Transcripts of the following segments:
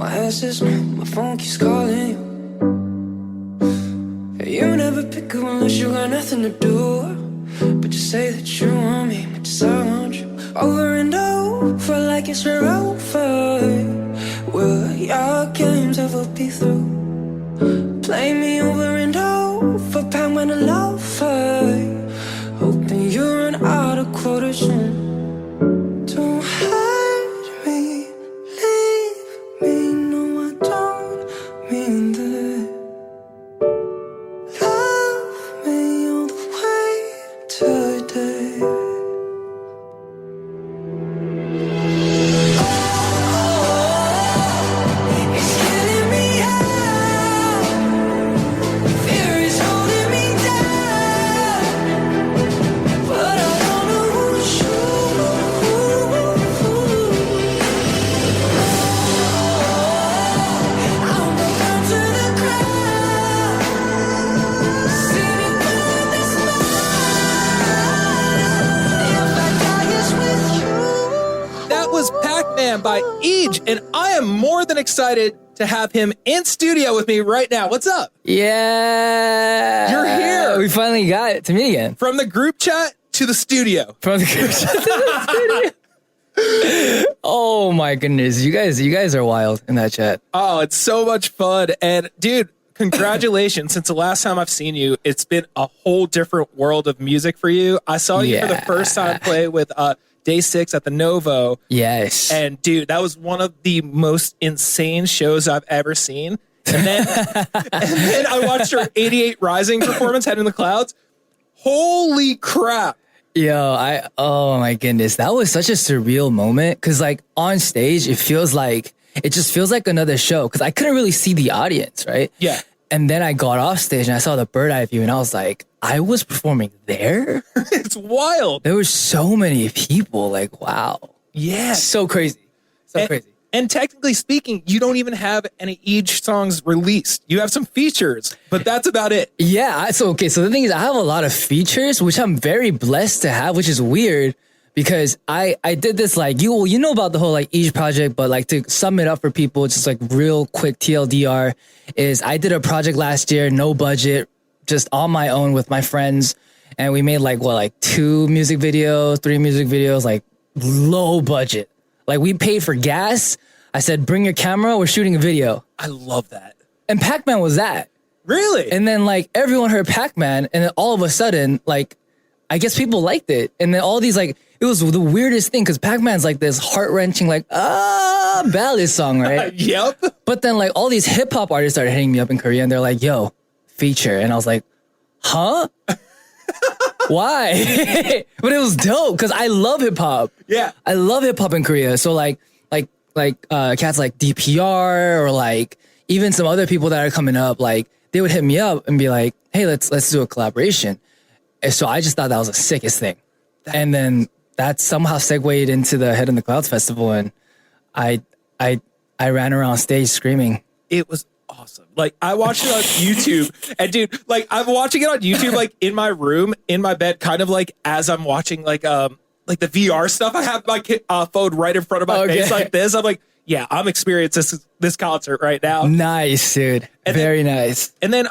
My head says no, my phone keeps calling you. You never pick up unless you got nothing to do. But you say that you want me, but just I want you. Over and over like it's over. Will your games ever be through? Play me over and over, pound when I love her. Hoping you run out of quarters soon. Don't hurt me, leave me. No, I don't mean that. Love me all the way today. By eaJ, and I am more than excited to have him in studio with me right now. What's up? Yeah, you're here. We finally got it to meet again. From the group chat to the studio. From the group chat to the studio. Oh my goodness, you guys are wild in that chat. Oh, it's so much fun, and dude, congratulations! Since the last time I've seen you, it's been a whole different world of music for you. I saw you for the first time play with Day 6 at the Novo. Yes. And dude, that was one of the most insane shows I've ever seen. And then, I watched your 88 Rising performance, Head in the Clouds. Holy crap. Yo, oh my goodness. That was such a surreal moment. Cause like on stage, it just feels like another show. Cause I couldn't really see the audience, right? Yeah. And then I got off stage and I saw the bird eye view and I was like, I was performing there? It's wild. There were so many people. Like, wow. Yeah. So crazy. Crazy. And technically speaking, you don't even have any eaJ songs released. You have some features, but that's about it. Yeah. So the thing is, I have a lot of features, which I'm very blessed to have, which is weird because I did this like, you know about the whole like eaJ project, but like to sum it up for people, just like real quick TLDR is I did a project last year, no budget, just on my own with my friends. And we made like 2 music videos, 3 music videos, like low budget. Like we paid for gas. I said, bring your camera. We're shooting a video. I love that. And Pac-Man was that. Really? And then like everyone heard Pac-Man. And then all of a sudden, like, I guess people liked it. And then all these like, it was the weirdest thing because Pac-Man's like this heart-wrenching like, ballad song, right? Yep. But then like all these hip hop artists started hitting me up in Korea and they're like, yo, feature. And I was like, huh? Why? But it was dope because I love hip hop. Yeah. I love hip hop in Korea. So like cats like DPR or like even some other people that are coming up, like they would hit me up and be like, hey, let's do a collaboration. And so I just thought that was the sickest thing. And then that somehow segued into the Head in the Clouds festival. And I ran around stage screaming. It was awesome. Like I watched it on YouTube and dude, like I'm watching it on YouTube, like in my room, in my bed, kind of like as I'm watching like the VR stuff. I have my phone right in front of my face like this. I'm like, yeah, I'm experiencing this concert right now. Nice, dude. Very nice. And then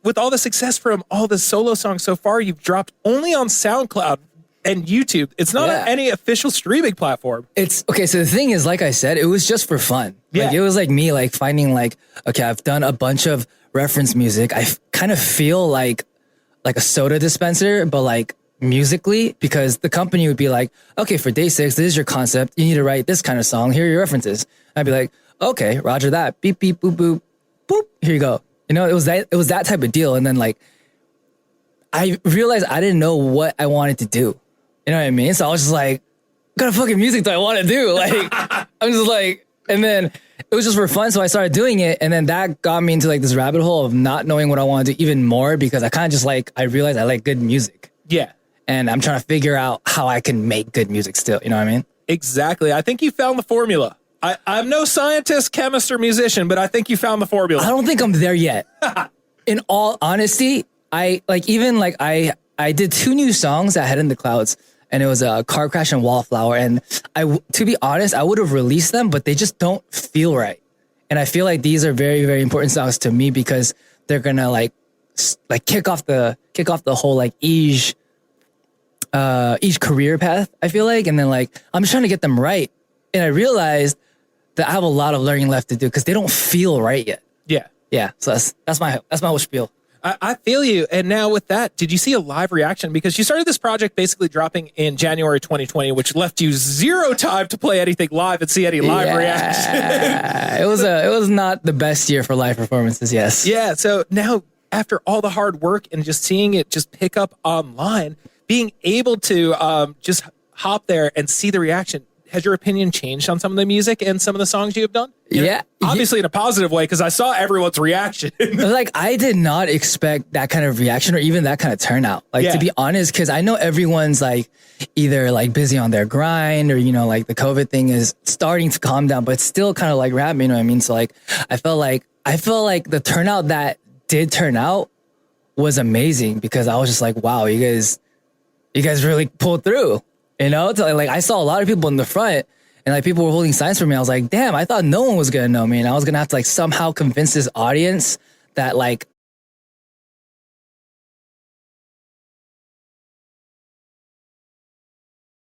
with all the success from all the solo songs so far, you've dropped only on SoundCloud and YouTube. It's not on any official streaming platform. It's okay. So the thing is, like I said, it was just for fun. Yeah. Like it was like me, like finding like, okay, I've done a bunch of reference music. I kind of feel like a soda dispenser, but like musically, because the company would be like, okay, for Day 6, this is your concept. You need to write this kind of song. Here are your references. I'd be like, okay, roger that. Beep, beep, boop, boop, boop. Here you go. You know, it was that type of deal. And then like, I realized I didn't know what I wanted to do. You know what I mean? So I was just like, what kind of fucking music do I want to do? Like, I'm just like, and then it was just for fun. So I started doing it. And then that got me into like this rabbit hole of not knowing what I want to do even more because I kind of just like, I realized I like good music. Yeah. And I'm trying to figure out how I can make good music still. You know what I mean? Exactly. I think you found the formula. I'm no scientist, chemist, or musician, but I think you found the formula. I don't think I'm there yet. In all honesty, I did 2 new songs that Head in the Clouds. And it was a Car Crash and Wallflower. And to be honest, I would have released them, but they just don't feel right. And I feel like these are very, very important songs to me because they're gonna like kick off the whole like eaJ career path, I feel like. And then like I'm just trying to get them right. And I realized that I have a lot of learning left to do because they don't feel right yet. Yeah. Yeah. So that's my whole spiel. I feel you. And now with that, did you see a live reaction? Because you started this project basically dropping in January 2020, which left you zero time to play anything live and see any live reaction. It was not the best year for live performances, yes. Yeah. So now after all the hard work and just seeing it just pick up online, being able to just hop there and see the reaction, has your opinion changed on some of the music and some of the songs you have done? Yeah. Obviously in a positive way, because I saw everyone's reaction. Like, I did not expect that kind of reaction or even that kind of turnout. Like, to be honest, because I know everyone's like either like busy on their grind or, you know, like the COVID thing is starting to calm down, but it's still kind of like rap, you know what I mean? So like, I felt like the turnout that did turn out was amazing because I was just like, wow, you guys really pulled through. You know, like I saw a lot of people in the front and like people were holding signs for me. I was like, damn, I thought no one was going to know me. And I was going to have to like somehow convince this audience that like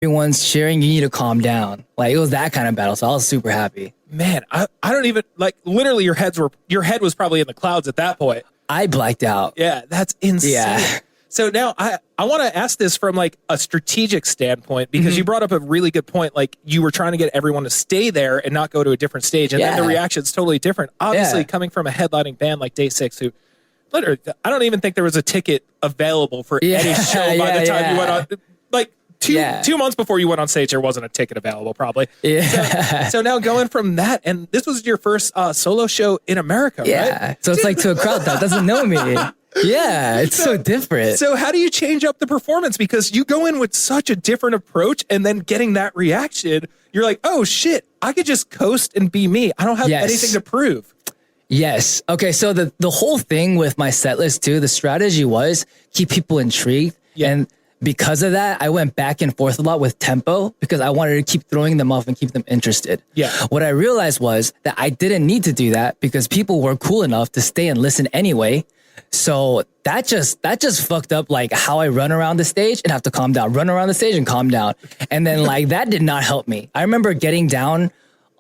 everyone's cheering, you need to calm down. Like it was that kind of battle. So I was super happy. Man, I don't even like literally your head was probably in the clouds at that point. I blacked out. Yeah, that's insane. Yeah. So now I want to ask this from like a strategic standpoint because you brought up a really good point. Like you were trying to get everyone to stay there and not go to a different stage. And then the reaction's totally different. Obviously coming from a headlining band like Day 6 who literally, I don't even think there was a ticket available for any show by the time you went on. Like two months before you went on stage, there wasn't a ticket available probably. Yeah. So now going from that, and this was your first solo show in America, right? So it's like to a crowd that doesn't know me. Yeah, it's so different. So how do you change up the performance? Because you go in with such a different approach and then getting that reaction, you're like, oh shit, I could just coast and be me. I don't have anything to prove. Yes. Okay, so the whole thing with my set list too, the strategy was keep people intrigued. Yeah. And because of that, I went back and forth a lot with tempo because I wanted to keep throwing them off and keep them interested. Yeah. What I realized was that I didn't need to do that because people were cool enough to stay and listen anyway. So that just fucked up like how I run around the stage and have to calm down, run around the stage and calm down. And then like that did not help me. I remember getting down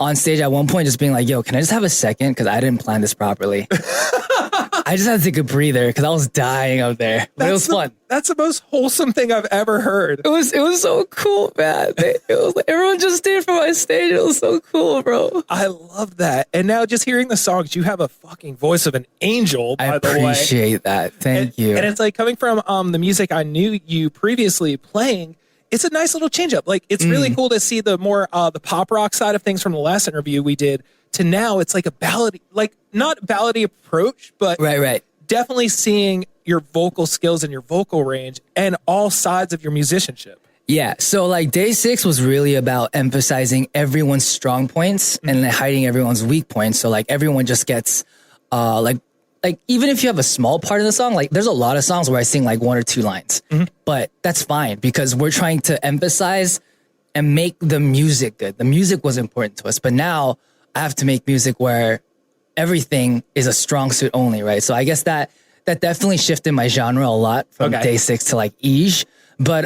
on stage at one point, just being like, yo, can I just have a second? Cause I didn't plan this properly. I just had to take a breather because I was dying up there. But it was fun. That's the most wholesome thing I've ever heard. It was so cool, man. It was like, everyone just stayed for my stage. It was so cool, bro. I love that. And now just hearing the songs, you have a fucking voice of an angel, by the way. I appreciate that. Thank you. And it's like coming from the music I knew you previously playing, it's a nice little change up. Like it's really cool to see the more the pop rock side of things from the last interview we did to now it's like a ballad, like not ballady approach, but right. Definitely seeing your vocal skills and your vocal range and all sides of your musicianship. Yeah. So like Day 6 was really about emphasizing everyone's strong points and then hiding everyone's weak points. So like everyone just gets like even if you have a small part of the song, like there's a lot of songs where I sing like one or two lines, but that's fine because we're trying to emphasize and make the music good. The music was important to us, but now I have to make music where everything is a strong suit only, right? So I guess that definitely shifted my genre a lot from Day 6 to like eaJ. But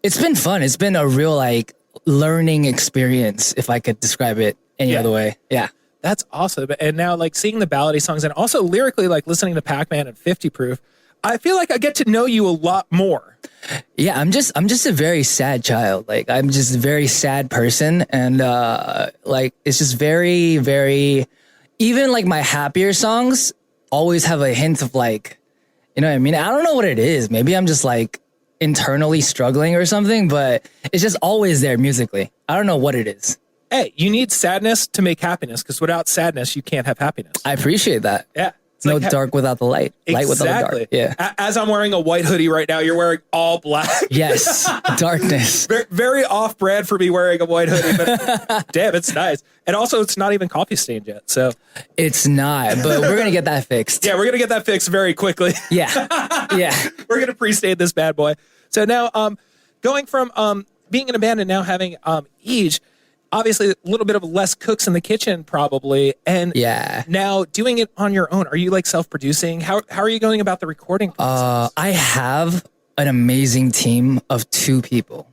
it's been fun. It's been a real like learning experience, if I could describe it any other way. Yeah. That's awesome. And now like seeing the ballady songs and also lyrically like listening to Pac-Man and 50 Proof, I feel like I get to know you a lot more. Yeah, I'm just a very sad child. Like I'm just a very sad person. And like it's just very, very, even like my happier songs always have a hint of like, you know what I mean? I don't know what it is. Maybe I'm just like internally struggling or something, but it's just always there musically. I don't know what it is. Hey, you need sadness to make happiness because without sadness, you can't have happiness. I appreciate that. Yeah. It's no dark without the light. Light without the dark. Yeah. As I'm wearing a white hoodie right now, you're wearing all black. Yes. Darkness. Very, very off-brand for me wearing a white hoodie, but damn, it's nice. And also, it's not even coffee stained yet. So it's not, but we're going to get that fixed. Yeah, we're going to get that fixed very quickly. Yeah. Yeah. We're going to pre-stain this bad boy. So now, going from being in a band and now having eaJ, obviously a little bit of less cooks in the kitchen probably. And Yeah. now doing it on your own, are you like self-producing? How are you going about the recording process? I have an amazing team of 2 people.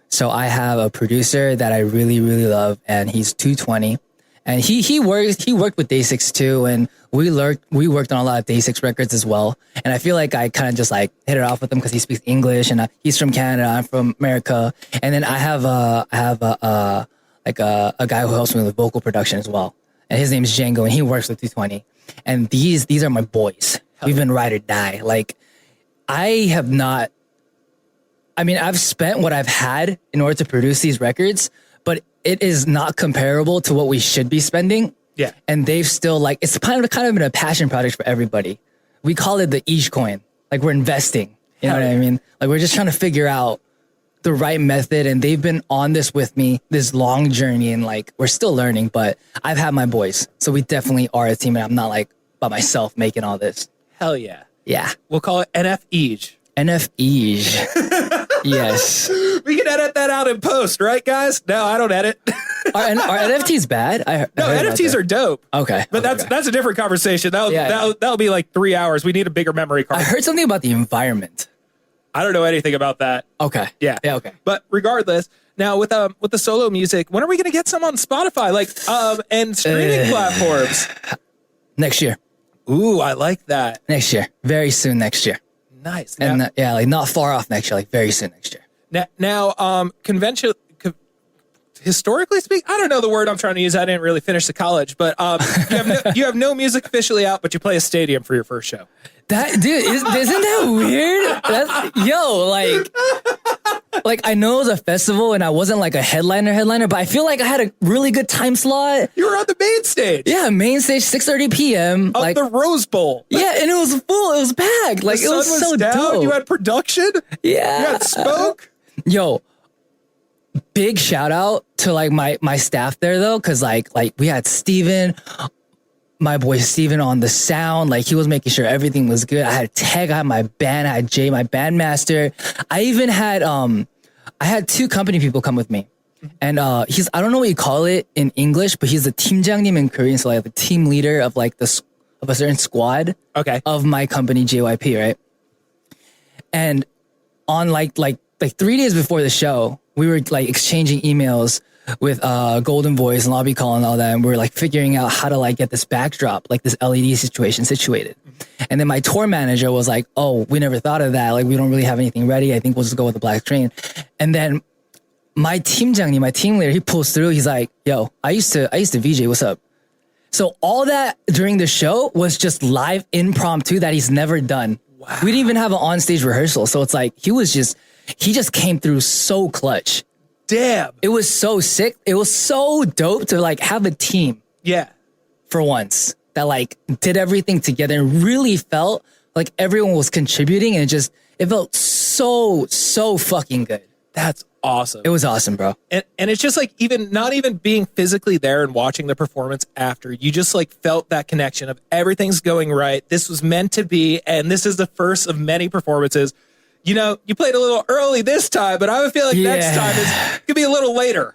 So I have a producer that I really, really love, and he's 220. And he worked with Day 6 too, and we worked on a lot of Day 6 records as well. And I feel like I kind of just like hit it off with him because he speaks English, and he's from Canada, I'm from America. And then I have a guy who helps me with vocal production as well, and his name is Django, and he works with 220. And these are my boys. We've been ride or die. Like I've spent what I've had in order to produce these records, but it is not comparable to what we should be spending. Yeah. And they've still like, it's kind of been a passion project for everybody. We call it the eaJ coin. Like we're investing, you know what I mean? Like we're just trying to figure out the right method, and they've been on this with me, this long journey, and like, we're still learning, but I've had my boys. So we definitely are a team, and I'm not like by myself making all this. Hell yeah. Yeah. We'll call it NF eaJ. NF eaJ. Yes. We can edit that out in post, right, guys? No, I don't edit. Are NFTs bad? No, NFTs are dope. Okay. But that's a different conversation. That'll be like 3 hours. We need a bigger memory card. I heard something about the environment. I don't know anything about that. Okay. Yeah. Yeah, okay. But regardless, now with the solo music, when are we gonna get some on Spotify? Like and streaming platforms? Next year. Ooh, I like that. Next year. Very soon next year. Nice. And like not far off next year, like very soon next year. Now historically speaking, I don't know the word I'm trying to use. I didn't really finish the college, but you have no music officially out, but you play a stadium for your first show. That dude, isn't that weird? Like I know it was a festival and I wasn't like a headliner, but I feel like I had a really good time slot. You were on the main stage. Yeah, main stage, 6:30 p.m. Of like the Rose Bowl. Yeah, and it was full. It was packed. Like The it was sun so down. dope. You had production. Yeah. You had smoke. Yo, big shout out to like my staff there though, because like we had Steven, my boy Steven on the sound. Like he was making sure everything was good. I had Teg, I had my band, I had Jay, my bandmaster. I even had I had 2 company people come with me. And he's, I don't know what you call it in English, but he's the 팀장님 in Korean, so like the team leader of like of a certain squad. Okay. Of my company JYP, right? And on like 3 days before the show, we were like exchanging emails with Golden Voice and Lobby Call and all that, and we were like figuring out how to like get this backdrop, like this LED situation situated. And then my tour manager was like, "Oh, we never thought of that. Like we don't really have anything ready. I think we'll just go with the black screen." And then my 팀장님, my team leader, he pulls through. He's like, "Yo, I used to VJ. What's up?" So all that during the show was just live impromptu that he's never done. Wow. We didn't even have an on-stage rehearsal. So it's like, he just came through so clutch. Damn. It was so sick. It was so dope to like have a team. Yeah. For once that like did everything together and really felt like everyone was contributing, and it felt so fucking good. That's awesome. It was awesome, bro. And it's just like, even not even being physically there and watching the performance after, you just like felt that connection of everything's going right. This was meant to be. And this is the first of many performances. You know, you played a little early this time, but I would feel like next time could be a little later.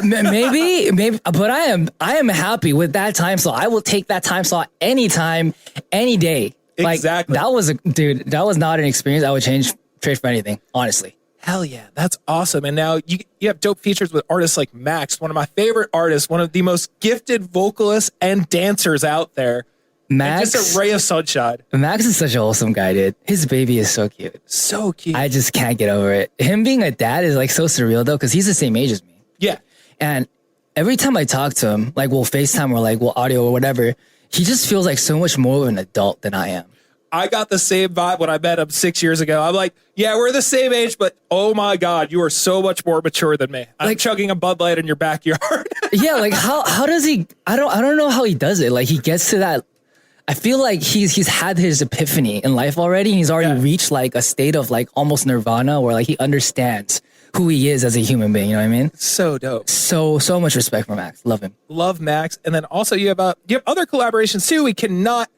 Maybe, but I am happy with that time slot. I will take that time slot anytime, any day. Exactly. Like, that was not an experience I would trade for anything, honestly. Hell yeah, that's awesome. And now you have dope features with artists like Max, one of my favorite artists, one of the most gifted vocalists and dancers out there. Max, and just a ray of sunshine. Max is such an awesome guy, dude. His baby is so cute. So cute. I just can't get over it. Him being a dad is like so surreal though, because he's the same age as me. Yeah. And every time I talk to him, like we'll FaceTime or like we'll audio or whatever, he just feels like so much more of an adult than I am. I got the same vibe when I met him 6 years ago. I'm like, yeah, we're the same age, but oh my God, you are so much more mature than me. I'm like chugging a Bud Light in your backyard. Yeah, like how does he? I don't know how he does it. Like he gets to that. I feel like he's had his epiphany in life already. He's already reached like a state of like almost nirvana, where like he understands who he is as a human being. You know what I mean? So dope. So much respect for Max. Love him. Love Max. And then also you have other collaborations too. We cannot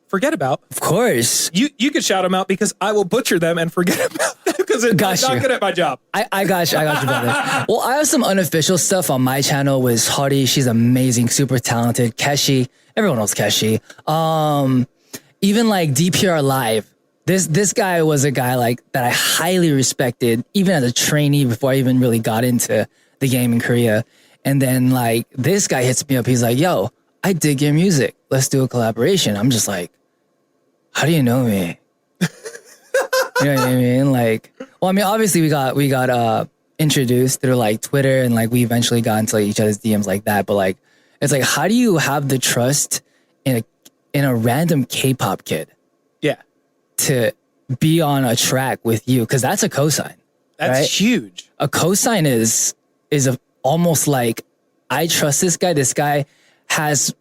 forget about. Of course. You could shout them out because I will butcher them and forget about them because I'm not you. good at my job. I got you, brother. Well, I have some unofficial stuff on my channel with Huddy. She's amazing, super talented. Keshi, everyone knows Keshi. Even like DPR Live. This guy was a guy like that I highly respected, even as a trainee before I even really got into the game in Korea. And then like this guy hits me up. He's like, "Yo, I dig your music. Let's do a collaboration." I'm just like, "How do you know me?" You know what I mean? Like, well, I mean, obviously we got introduced through like Twitter, and like we eventually got into like, each other's DMs like that. But like, it's like, how do you have the trust in a random K-pop kid Yeah, to be on a track with you? Because that's a cosign. that's right? huge. A cosign is almost like, I trust this guy. This guy has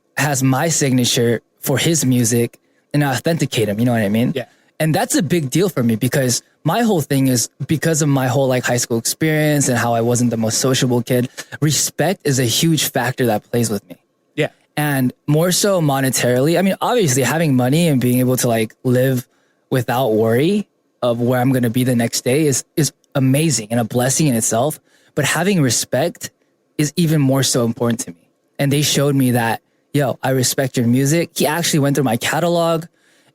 my signature for his music, and I authenticate him. You know what I mean? Yeah. And that's a big deal for me, because my whole thing is, because of my whole like high school experience and how I wasn't the most sociable kid, respect is a huge factor that plays with me. Yeah, And more so monetarily. I mean, obviously having money and being able to like live without worry of where I'm going to be the next day is amazing and a blessing in itself. But having respect is even more so important to me. And they showed me that, yo, I respect your music. He actually went through my catalog,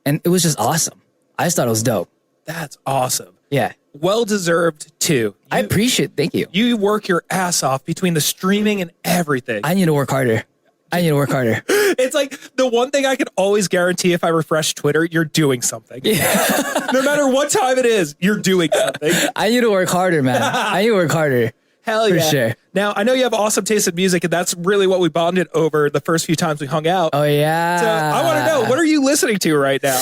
and it was just awesome. I just thought it was dope. that's awesome. Yeah. Well deserved too. I appreciate it. Thank you. You work your ass off between the streaming and everything. I need to work harder. It's like the one thing I can always guarantee if I refresh Twitter, you're doing something. Yeah. No matter what time it is, you're doing something. I need to work harder, man. I need to work harder. Hell For yeah. sure. Now, I know you have awesome taste in music, and that's really what we bonded over the first few times we hung out. Oh, yeah. So I want to know, what are you listening to right now?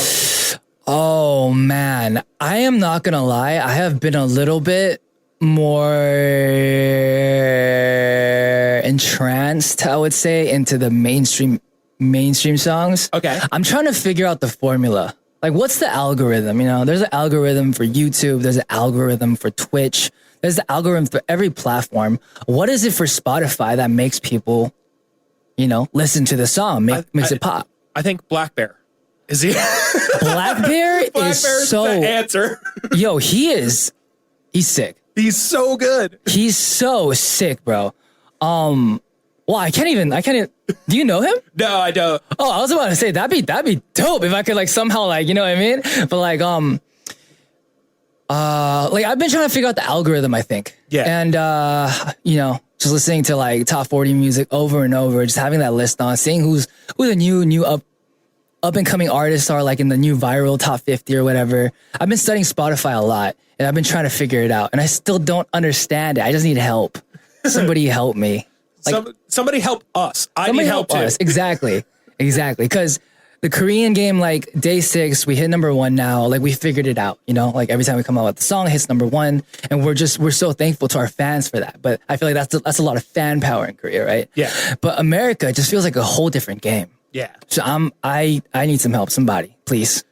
Oh, man. I am not going to lie. I have been a little bit more entranced, I would say, into the mainstream songs. Okay. I'm trying to figure out the formula. Like, what's the algorithm? You know, there's an algorithm for YouTube. There's an algorithm for Twitch. There's the algorithm for every platform. What is it for Spotify that makes people, you know, listen to the song, makes it pop? I think Black Bear. Is he? Black Bear Black is Bear's so... the answer. Yo, he's sick. He's so good. He's so sick, bro. Well, I can't even, do you know him? No, I don't. Oh, I was about to say, that'd be dope if I could like somehow like, you know what I mean? But like I've been trying to figure out the algorithm, I think. Yeah. And, you know, just listening to like top 40 music over and over, just having that list on, seeing who the new up and coming artists are, like in the new viral top 50 or whatever. I've been studying Spotify a lot, and I've been trying to figure it out, and I still don't understand it. I just need help. Somebody help me. Like, somebody help us. I need help too. us. Exactly. Because the Korean game, like day 6, we hit #1 now. Like we figured it out, you know, like every time we come out with the song, it hits #1, and we're so thankful to our fans for that. But I feel like that's a lot of fan power in Korea, right? Yeah. But America just feels like a whole different game. Yeah. So I need some help. Somebody, please.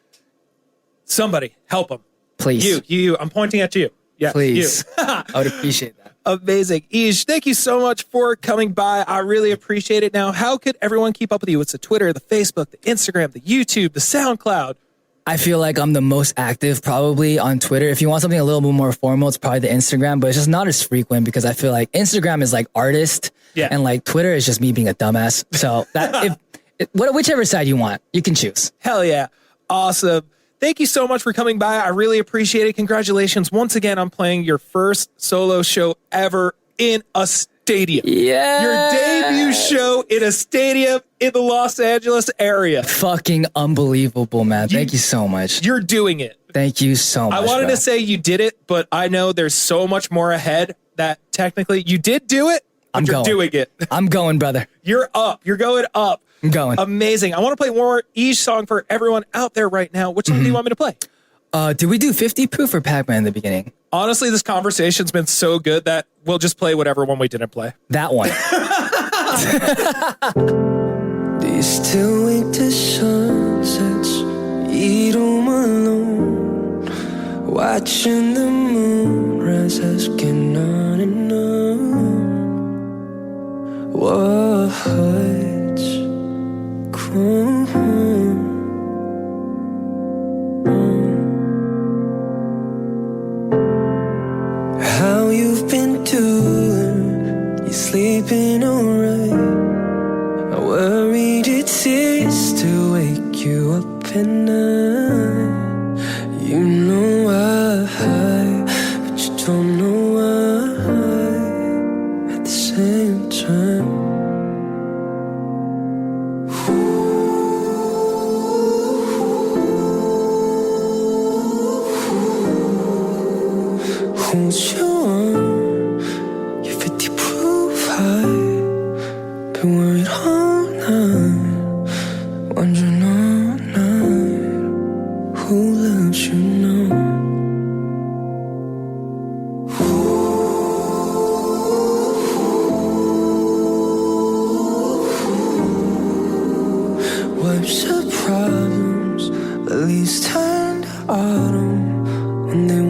Somebody help him. Please. You. I'm pointing at you. Yeah. Please. You. I would appreciate that. Amazing. eaJ, thank you so much for coming by. I really appreciate it. Now, how could everyone keep up with you? It's the Twitter, the Facebook, the Instagram, the YouTube, the SoundCloud. I feel like I'm the most active probably on Twitter. If you want something a little bit more formal, it's probably the Instagram, but it's just not as frequent because I feel like Instagram is like artist, and like Twitter is just me being a dumbass. So that whichever side you want, you can choose. Hell yeah. Awesome. Thank you so much for coming by. I really appreciate it. Congratulations once again on playing your first solo show ever in a stadium. Yeah. Your debut show in a stadium in the Los Angeles area. Fucking unbelievable, man. Thank you so much. You're doing it. Thank you so much. I wanted to say you did it, but I know there's so much more ahead that technically you did do it, but you're doing it. I'm going, brother. You're up. You're going up. I'm going. Amazing. I want to play one more eaJ song for everyone out there right now. Which song do you want me to play? Did we do 50 Proof or Pac-Man in the beginning? Honestly, this conversation's been so good that we'll just play whatever one we didn't play. That one. Do you still wait till sunsets? Eat home alone, watching the moon rise, asking on and on. What's going on? at night. You know why, but you don't know why at the same time. Hold you on, you're 50 proof high. Been worried all night, wondering all night who loves you now. Wipes the problems, at least turn to autumn when they